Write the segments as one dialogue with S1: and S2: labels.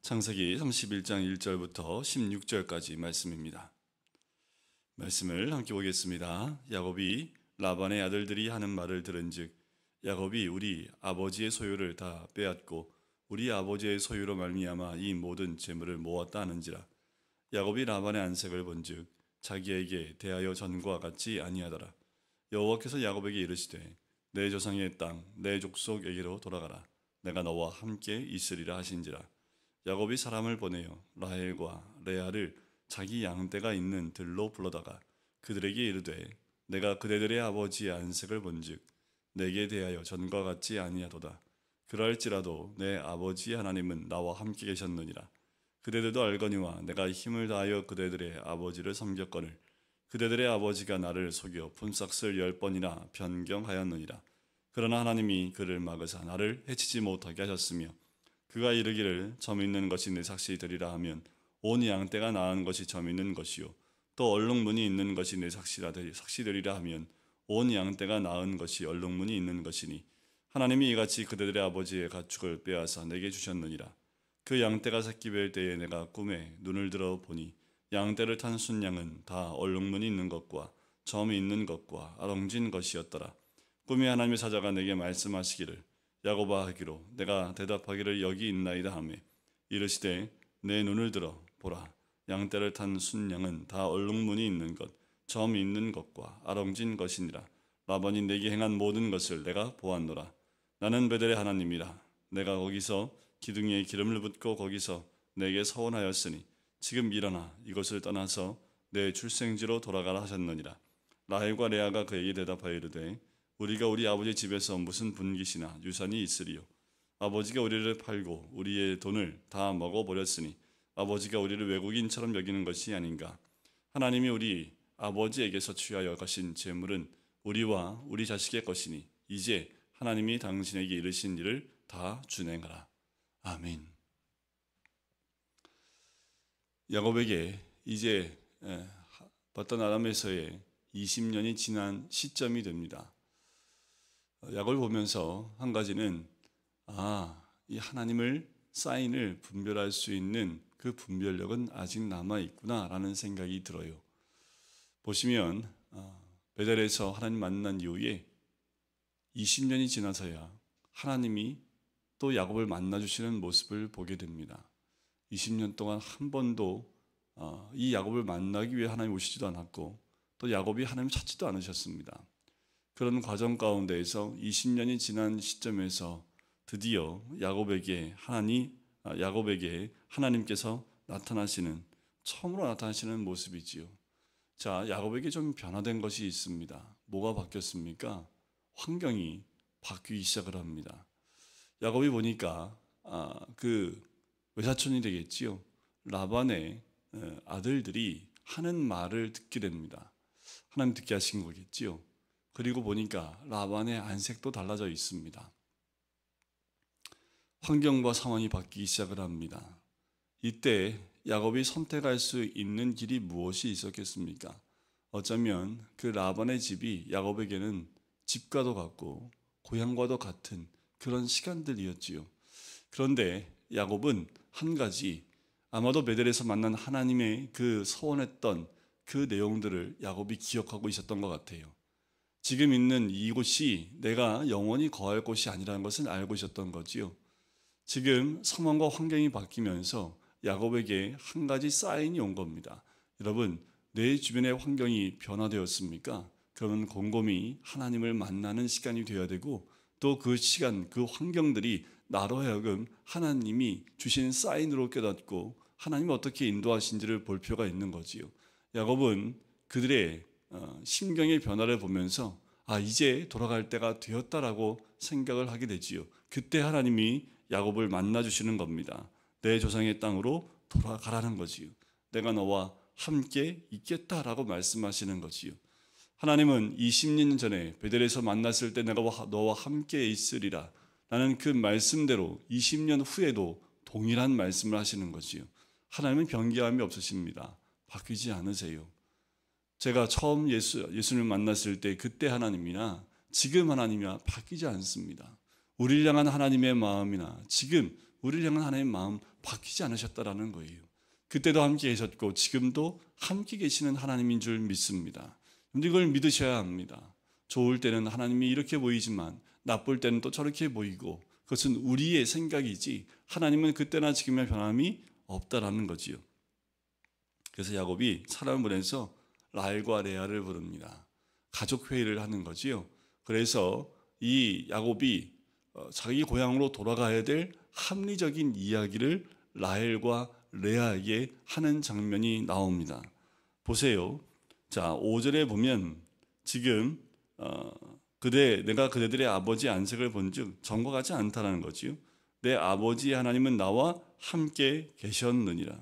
S1: 창세기 31장 1절부터 16절까지 말씀입니다. 말씀을 함께 보겠습니다. 야곱이 라반의 아들들이 하는 말을 들은즉 야곱이 우리 아버지의 소유를 다 빼앗고 우리 아버지의 소유로 말미암아 이 모든 재물을 모았다 하는지라. 야곱이 라반의 안색을 본즉 자기에게 대하여 전과 같지 아니하더라. 여호와께서 야곱에게 이르시되 내 조상의 땅 내 족속에게로 돌아가라. 내가 너와 함께 있으리라 하신지라. 야곱이 사람을 보내어 라헬과 레아를 자기 양떼가 있는 들로 불러다가 그들에게 이르되 내가 그대들의 아버지의 안색을 본즉 내게 대하여 전과 같지 아니하도다. 그러할지라도 내 아버지의 하나님은 나와 함께 계셨느니라. 그대들도 알거니와 내가 힘을 다하여 그대들의 아버지를 섬겼거늘 그대들의 아버지가 나를 속여 품삯을 10번이나 변경하였느니라. 그러나 하나님이 그를 막으사 나를 해치지 못하게 하셨으며 그가 이르기를 점 있는 것이 내 삭시 되리라 하면 온 양떼가 낳은 것이 점 있는 것이요 또 얼룩무늬 있는 것이 내 삭시 되리라 하면 온 양떼가 낳은 것이 얼룩무늬 있는 것이니 하나님이 이같이 그대들의 아버지의 가축을 빼앗아 내게 주셨느니라. 그 양떼가 새끼 뵐 때에 내가 꿈에 눈을 들어 보니 양떼를 탄 순양은 다 얼룩무늬 있는 것과 점이 있는 것과 아롱진 것이었더라. 꿈에 하나님의 사자가 내게 말씀하시기를 야곱아 하기로 내가 대답하기를 여기 있나이다 하며 이르시되 내 눈을 들어 보라. 양떼를 탄 순양은 다 얼룩무늬 있는 것, 점이 있는 것과 아롱진 것이니라. 라반이 내게 행한 모든 것을 내가 보았노라. 나는 베델의 하나님이라. 내가 거기서 기둥이에 기름을 붓고 거기서 내게 서원하였으니 지금 일어나 이것을 떠나서 내 출생지로 돌아가라 하셨느니라. 라헬과 레아가 그에게 대답하여 이르되 우리가 우리 아버지 집에서 무슨 분깃이나 유산이 있으리요. 아버지가 우리를 팔고 우리의 돈을 다 먹어버렸으니 아버지가 우리를 외국인처럼 여기는 것이 아닌가. 하나님이 우리 아버지에게서 취하여 가신 재물은 우리와 우리 자식의 것이니 이제 하나님이 당신에게 이르신 일을 다 준행하라. 아멘. 야곱에게 이제 바단 아람에서의 20년이 지난 시점이 됩니다. 야곱을 보면서 한 가지는 이 하나님을 사인을 분별할 수 있는 그 분별력은 아직 남아있구나 라는 생각이 들어요. 보시면 베델에서 하나님 만난 이후에 20년이 지나서야 하나님이 또 야곱을 만나주시는 모습을 보게 됩니다. 20년 동안 한 번도 이 야곱을 만나기 위해 하나님 오시지도 않았고 또 야곱이 하나님을 찾지도 않으셨습니다. 그런 과정 가운데에서 20년이 지난 시점에서 드디어 야곱에게 하나님께서 처음으로 나타나시는 모습이지요. 자, 야곱에게 좀 변화된 것이 있습니다. 뭐가 바뀌었습니까? 환경이 바뀌기 시작을 합니다. 야곱이 보니까 그 외사촌이 되겠지요. 라반의 아들들이 하는 말을 듣게 됩니다. 하나님 듣게 하신 거겠지요. 그리고 보니까 라반의 안색도 달라져 있습니다. 환경과 상황이 바뀌기 시작을 합니다. 이때 야곱이 선택할 수 있는 길이 무엇이 있었겠습니까? 어쩌면 그 라반의 집이 야곱에게는 집과도 같고 고향과도 같은 그런 시간들이었지요. 그런데 야곱은 한 가지, 아마도 베델에서 만난 하나님의 그 서원했던 그 내용들을 야곱이 기억하고 있었던 것 같아요. 지금 있는 이곳이 내가 영원히 거할 곳이 아니라는 것을 알고 있었던 거지요. 지금 상황과 환경이 바뀌면서 야곱에게 한 가지 사인이 온 겁니다. 여러분, 내 주변의 환경이 변화되었습니까? 그러면 곰곰이 하나님을 만나는 시간이 되어야 되고 또 그 시간, 그 환경들이 나로 하여금 하나님이 주신 사인으로 깨닫고 하나님이 어떻게 인도하신지를 볼 필요가 있는 거지요. 야곱은 그들의 심경의 변화를 보면서 이제 돌아갈 때가 되었다라고 생각을 하게 되지요. 그때 하나님이 야곱을 만나주시는 겁니다. 내 조상의 땅으로 돌아가라는 거지요. 내가 너와 함께 있겠다라고 말씀하시는 거지요. 하나님은 20년 전에 베델에서 만났을 때 내가 너와 함께 있으리라 라는 그 말씀대로 20년 후에도 동일한 말씀을 하시는 거지요. 하나님은 변경함이 없으십니다. 바뀌지 않으세요. 제가 처음 예수님을 만났을 때 그때 하나님이나 지금 하나님이나 바뀌지 않습니다. 우리를 향한 하나님의 마음이나 지금 우리를 향한 하나님의 마음 바뀌지 않으셨다라는 거예요. 그때도 함께 계셨고 지금도 함께 계시는 하나님인 줄 믿습니다. 이걸 믿으셔야 합니다. 좋을 때는 하나님이 이렇게 보이지만 나쁠 때는 또 저렇게 보이고 그것은 우리의 생각이지 하나님은 그때나 지금의 변함이 없다라는 거지요. 그래서 야곱이 사람을 보내서 라헬과 레아를 부릅니다. 가족 회의를 하는 거지요. 그래서 이 야곱이 자기 고향으로 돌아가야 될 합리적인 이야기를 라헬과 레아에게 하는 장면이 나옵니다. 보세요. 자, 5절에 보면 지금 내가 그대들의 아버지 안색을 본즉 전과 같지 않다라는 거지요. 내 아버지 하나님은 나와 함께 계셨느니라.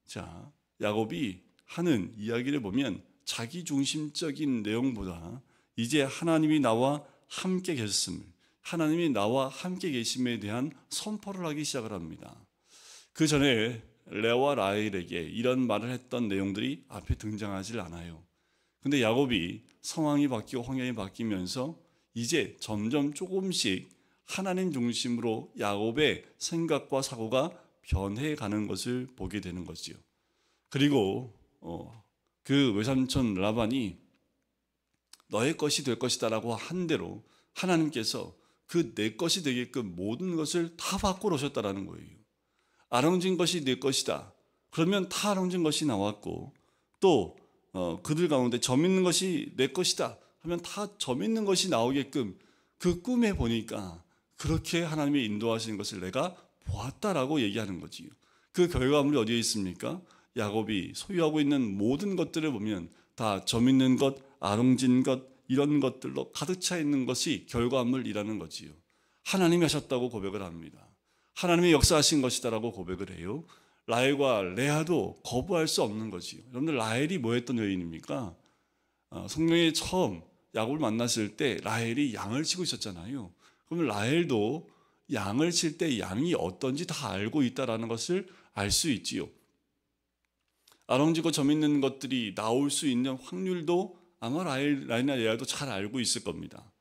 S1: 자, 야곱이 하는 이야기를 보면 자기 중심적인 내용보다 이제 하나님이 나와 함께 계셨음을, 하나님이 나와 함께 계심에 대한 선포를 하기 시작을 합니다. 그 전에 레아와 라헬에게 이런 말을 했던 내용들이 앞에 등장하지 않아요. 근데 야곱이 상황이 바뀌고 환경이 바뀌면서 이제 점점 조금씩 하나님 중심으로 야곱의 생각과 사고가 변해가는 것을 보게 되는 거지요. 그리고 그 외삼촌 라반이 너의 것이 될 것이다라고 한 대로 하나님께서 그 내 것이 되게끔 모든 것을 다 바꾸어 오셨다라는 거예요. 아름진 것이 내 것이다. 그러면 다 아름진 것이 나왔고 또 그들 가운데 점 있는 것이 내 것이다 하면 다 점 있는 것이 나오게끔 그 꿈에 보니까 그렇게 하나님이 인도하시는 것을 내가 보았다라고 얘기하는 거지요. 그 결과물이 어디에 있습니까? 야곱이 소유하고 있는 모든 것들을 보면 다 점 있는 것, 아름진 것 이런 것들로 가득 차 있는 것이 결과물이라는 거지요. 하나님이 하셨다고 고백을 합니다. 하나님이 역사하신 것이다라고 고백을 해요. 라헬과 레아도 거부할 수 없는 거지요. 여러분들 라헬이 뭐 했던 여인입니까? 성경에 처음 야곱을 만났을 때 라헬이 양을 치고 있었잖아요. 그러면 라헬도 양을 칠 때 양이 어떤지 다 알고 있다라는 것을 알 수 있지요. 아름지고 점 있는 것들이 나올 수 있는 확률도 아마 라헬이나 레아도 잘 알고 있을 겁니다.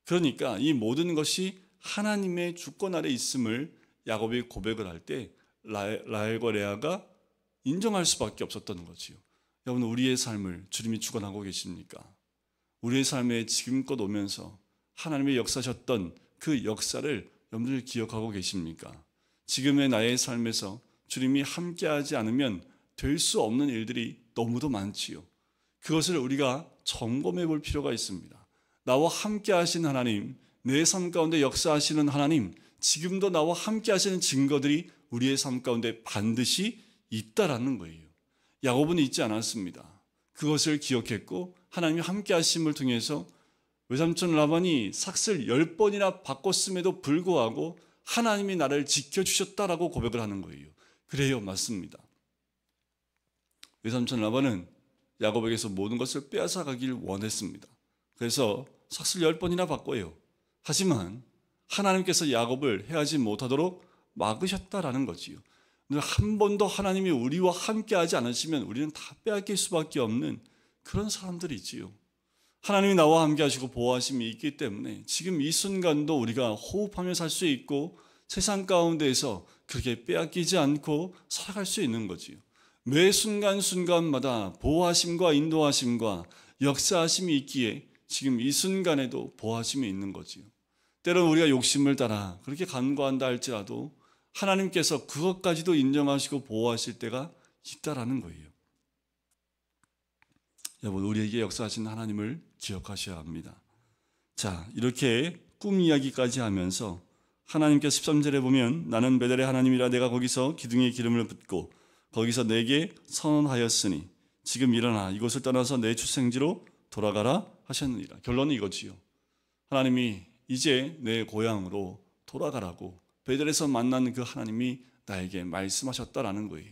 S1: 그러니까 이 모든 것이 하나님의 주권 아래 있음을 야곱이 고백을 할 때 라헬과 레아가 인정할 수밖에 없었던 거지요. 여러분 우리의 삶을 주님이 주관하고 계십니까? 우리의 삶에 지금껏 오면서 하나님의 역사하셨던 그 역사를 여러분들 기억하고 계십니까? 지금의 나의 삶에서 주님이 함께하지 않으면 될 수 없는 일들이 너무도 많지요. 그것을 우리가 점검해 볼 필요가 있습니다. 나와 함께 하신 하나님, 내 삶 가운데 역사하시는 하나님, 지금도 나와 함께 하시는 증거들이 우리의 삶 가운데 반드시 있다라는 거예요. 야곱은 잊지 않았습니다. 그것을 기억했고 하나님이 함께 하심을 통해서 외삼촌 라반이 삭슬 10번이나 바꿨음에도 불구하고 하나님이 나를 지켜주셨다라고 고백을 하는 거예요. 그래요, 맞습니다. 외삼촌 라반은 야곱에게서 모든 것을 빼앗아가길 원했습니다. 그래서 삭슬 10번이나 바꿔요. 하지만 하나님께서 야곱을 해하지 못하도록 막으셨다라는 거지요. 한 번도 하나님이 우리와 함께 하지 않으시면 우리는 다 빼앗길 수밖에 없는 그런 사람들이지요. 하나님이 나와 함께 하시고 보호하심이 있기 때문에 지금 이 순간도 우리가 호흡하며 살 수 있고 세상 가운데에서 그렇게 빼앗기지 않고 살아갈 수 있는 거지요. 매 순간순간마다 보호하심과 인도하심과 역사하심이 있기에 지금 이 순간에도 보호하심이 있는 거지요. 때로는 우리가 욕심을 따라 그렇게 간과한다 할지라도 하나님께서 그것까지도 인정하시고 보호하실 때가 있다라는 거예요. 여러분 우리에게 역사하신 하나님을 기억하셔야 합니다. 자, 이렇게 꿈 이야기까지 하면서 하나님께서 13절에 보면 나는 베델의 하나님이라 내가 거기서 기둥에 기름을 붓고 거기서 내게 선언하였으니 지금 일어나 이곳을 떠나서 내 출생지로 돌아가라 하셨느니라. 결론은 이거지요. 하나님이 이제 내 고향으로 돌아가라고 베델에서 만난 그 하나님이 나에게 말씀하셨다라는 거예요.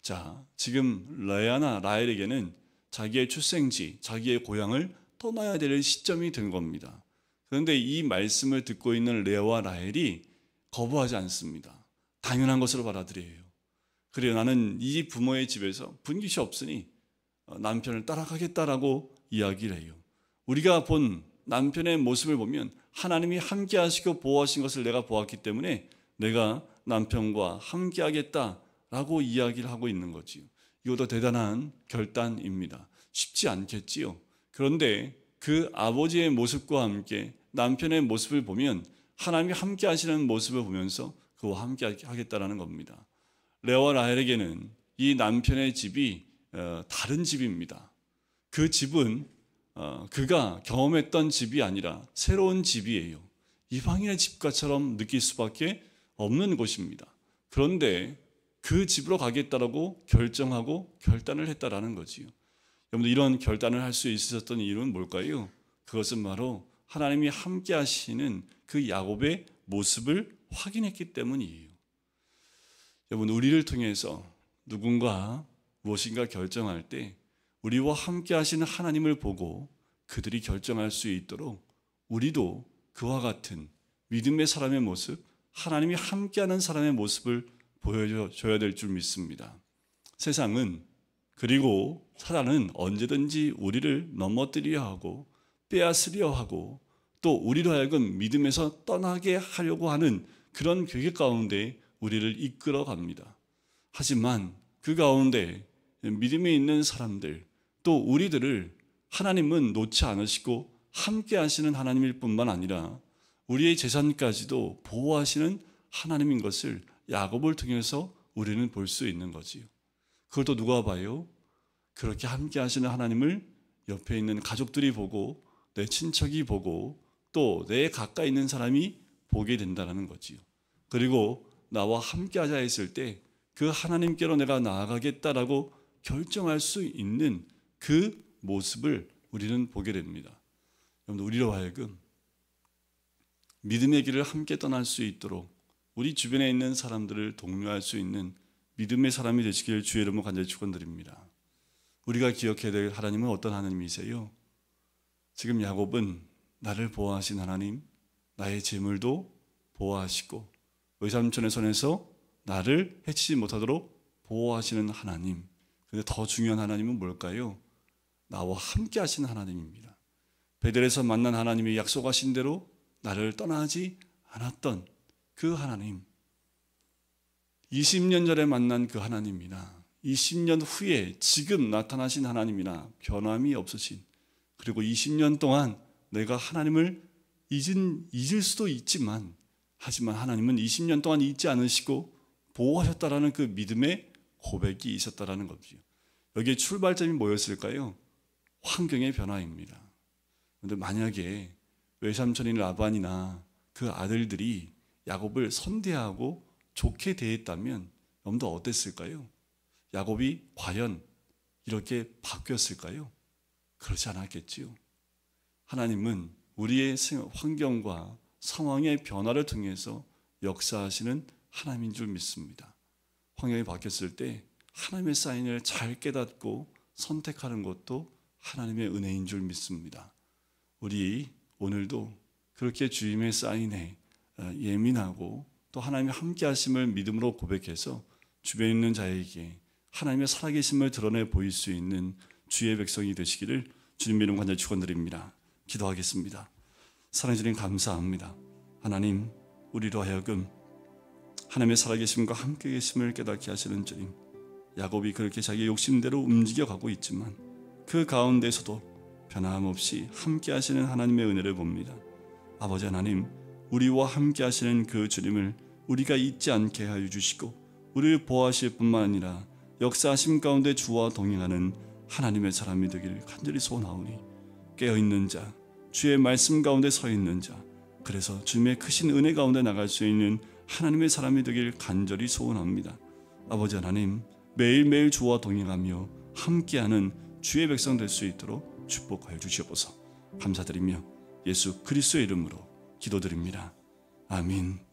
S1: 자, 지금 레아나 라헬에게는 자기의 출생지, 자기의 고향을 떠나야 될 시점이 된 겁니다. 그런데 이 말씀을 듣고 있는 레아와 라헬이 거부하지 않습니다. 당연한 것으로 받아들여요. 그래요, 나는 이 부모의 집에서 분깃이 없으니 남편을 따라가겠다라고 이야기를 해요. 우리가 본 남편의 모습을 보면 하나님이 함께 하시고 보호하신 것을 내가 보았기 때문에 내가 남편과 함께하겠다라고 이야기를 하고 있는 거지요. 이것도 대단한 결단입니다. 쉽지 않겠지요. 그런데 그 아버지의 모습과 함께 남편의 모습을 보면 하나님이 함께 하시는 모습을 보면서 그와 함께 하겠다라는 겁니다. 레아와 라헬에게는 이 남편의 집이 다른 집입니다. 그 집은 그가 경험했던 집이 아니라 새로운 집이에요. 이방인의 집과처럼 느낄 수밖에 없는 곳입니다. 그런데 그 집으로 가겠다라고 결정하고 결단을 했다라는 거지요. 여러분들, 이런 결단을 할 수 있었던 이유는 뭘까요? 그것은 바로 하나님이 함께 하시는 그 야곱의 모습을 확인했기 때문이에요. 여러분, 우리를 통해서 누군가 무엇인가 결정할 때 우리와 함께 하시는 하나님을 보고 그들이 결정할 수 있도록 우리도 그와 같은 믿음의 사람의 모습, 하나님이 함께하는 사람의 모습을 보여줘야 될 줄 믿습니다. 세상은, 그리고 사단은 언제든지 우리를 넘어뜨리려 하고 빼앗으려 하고 또 우리로 하여금 믿음에서 떠나게 하려고 하는 그런 계획 가운데 우리를 이끌어 갑니다. 하지만 그 가운데 믿음에 있는 사람들, 또 우리들을 하나님은 놓지 않으시고 함께 하시는 하나님일 뿐만 아니라 우리의 재산까지도 보호하시는 하나님인 것을 야곱을 통해서 우리는 볼 수 있는 거지요. 그걸 또 누가 봐요? 그렇게 함께 하시는 하나님을 옆에 있는 가족들이 보고, 내 친척이 보고, 또 내 가까이 있는 사람이 보게 된다는 거지요. 그리고 나와 함께 하자 했을 때 그 하나님께로 내가 나아가겠다라고 결정할 수 있는 그 모습을 우리는 보게 됩니다. 여러분, 우리로 하여금 믿음의 길을 함께 떠날 수 있도록 우리 주변에 있는 사람들을 독려할 수 있는 믿음의 사람이 되시길 주의 이름으로 간절히 축원드립니다. 우리가 기억해야 될 하나님은 어떤 하나님이세요? 지금 야곱은 나를 보호하신 하나님, 나의 재물도 보호하시고 외삼촌의 손에서 나를 해치지 못하도록 보호하시는 하나님. 그런데 더 중요한 하나님은 뭘까요? 나와 함께 하시는 하나님입니다. 베델에서 만난 하나님이 약속하신 대로 나를 떠나지 않았던 그 하나님, 20년 전에 만난 그 하나님이나 20년 후에 지금 나타나신 하나님이나 변함이 없으신, 그리고 20년 동안 내가 하나님을 잊을 수도 있지만 하지만 하나님은 20년 동안 잊지 않으시고 보호하셨다라는 그 믿음의 고백이 있었다라는 거죠. 여기에 출발점이 뭐였을까요? 환경의 변화입니다. 그런데 만약에 외삼촌인 라반이나 그 아들들이 야곱을 선대하고 좋게 대했다면 여러분들 어땠을까요? 야곱이 과연 이렇게 바뀌었을까요? 그렇지 않았겠지요. 하나님은 우리의 환경과 상황의 변화를 통해서 역사하시는 하나님인 줄 믿습니다. 환경이 바뀌었을 때 하나님의 사인을 잘 깨닫고 선택하는 것도 하나님의 은혜인 줄 믿습니다. 우리 오늘도 그렇게 주님의 사인에 예민하고 또 하나님의 함께 하심을 믿음으로 고백해서 주변에 있는 자에게 하나님의 살아계심을 드러내 보일 수 있는 주의 백성이 되시기를 주님의 이름 간절히 축원드립니다. 기도하겠습니다. 사랑해 주님 감사합니다. 하나님, 우리로 하여금 하나님의 살아계심과 함께 계심을 깨닫게 하시는 주님, 야곱이 그렇게 자기 욕심대로 움직여가고 있지만 그 가운데서도 변함없이 함께 하시는 하나님의 은혜를 봅니다. 아버지 하나님, 우리와 함께 하시는 그 주님을 우리가 잊지 않게 하여 주시고 우리를 보호하실 뿐만 아니라 역사하심 가운데 주와 동행하는 하나님의 사람이 되기를 간절히 소원하오니, 깨어있는 자, 주의 말씀 가운데 서 있는 자, 그래서 주님의 크신 은혜 가운데 나갈 수 있는 하나님의 사람이 되기를 간절히 소원합니다. 아버지 하나님, 매일매일 주와 동행하며 함께하는 주의 백성 될 수 있도록 축복하여 주시옵소서. 감사드리며 예수 그리스도의 이름으로 기도드립니다. 아멘.